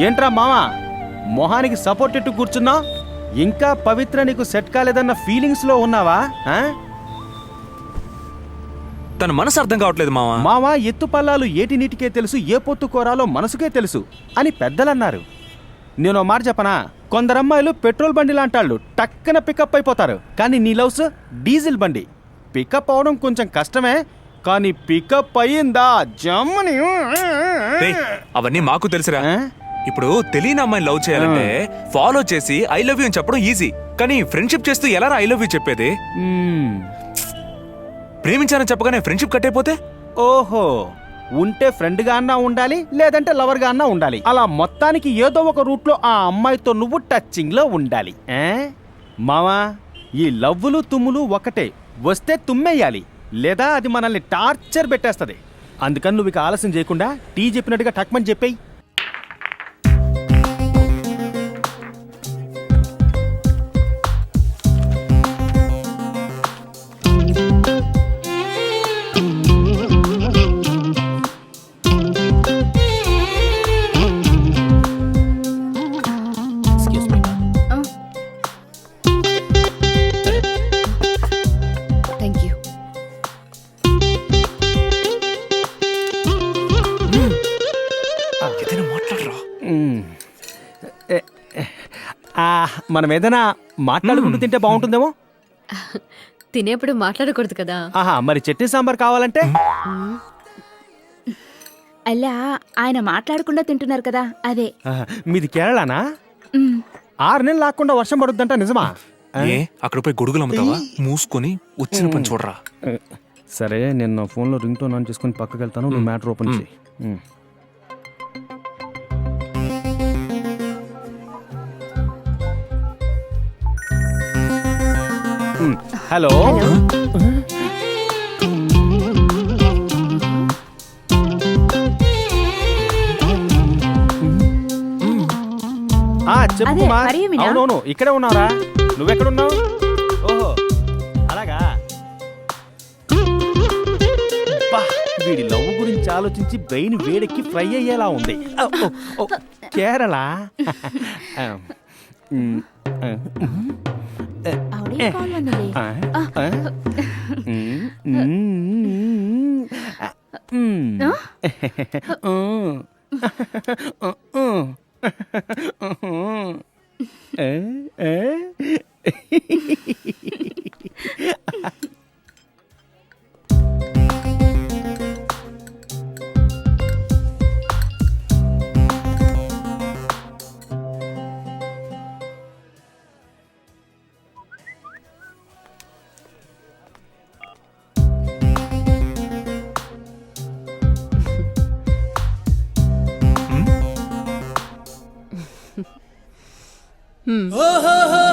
ఏంట్రా మావా మొహానికి సపోర్ట్ ఇట్టు కూర్చున్నా? ఇంకా పవిత్ర నీకు సెట్ కాలేదన్న ఫీలింగ్స్ లో ఉన్నావా? తన మనసు అర్థం కావట్లేదు మావా. మావా ఎత్తు పల్లాలు ఏటి నీటికే తెలుసు, ఏ పొత్తు కోరాలో మనసుకే తెలుసు అని పెద్దలన్నారు. నేను మాట చెప్పనా, కొందరమ్మాయిలు పెట్రోల్ బండి లాంటాళ్ళు టక్కన పికప్ అయిపోతారు. కానీ నీ లవ్స్ డీజిల్ బండి. పికప్ అవడం కొంచెం కష్టమే, కానీ పికప్ అయ్యిందా జమ్మని. అవన్నీ మాకు తెలుసురా. ఇప్పుడు తెలియని అమ్మాయిని లవ్ చేయాలంటే ఫాలో చేసి ఐ లవ్ యూ అని చెప్పడం ఈజీ. కానీ ఫ్రెండ్షిప్ చేస్తూ ఎలా ఐ లవ్ యూ చెప్పేది? ప్రేమించానని చెప్పగానే ఫ్రెండ్షిప్ కట్ అయిపోతే? ఓహో, ఉంటే ఫ్రెండ్ గా అన్నా ఉండాలి, లేదంటే లవర్ గా అన్నా ఉండాలి. అలా మొత్తానికి ఏదో ఒక రూట్ లో ఆ అమ్మాయితో నువ్వు టచింగ్ లో ఉండాలి. మావా ఈ లవ్వులు తుమ్ములు ఒకటే, వస్తే తుమ్మేయాలి, లేదా అది మనల్ని టార్చర్ పెట్టేస్తది. అందుకని నువ్వు ఇక ఆలస్యం చేయకుండా టీ చెప్పినట్టుగా టక్మని చెప్పేయి. మనం ఏదైనా మాట్లాడుకుంటూ తింటే బాగుంటుందేమో. తినేప్పుడు మాట్లాడకూడదు కదా. ఆహా, మరి చట్నీ సాంబార్ కావాలంటే? అలా ఆయన మాట్లాడకుండా తింటున్నారు కదా, అదే. మీది కేరళనా? 6 నెలలు లాక్కుండా వర్షం పడుద్దంట, నిజమా? ఏ అక్కడ పోయి గొడుగులు అమ్ముతావా? మూసుకొని వచ్చిన పని చూడరా. సరే, నేను నా ఫోన్లో రింగ్ టోన్ ఆన్ చేసుకుని పక్కకి వెళ్తాను, నువ్వు మ్యాటర్ ఓపెన్ చేయి. హలో, చెప్పు కుమార్. అవునవును, ఇక్కడే ఉన్నారా? నువ్వెక్కడున్నావు? ఓహో అలాగా. వీడి లవ్ గురించి ఆలోచించి బ్రెయిన్ వేడెక్కి ఫ్రై అయ్యేలా ఉంది. కేరళ. ఓహో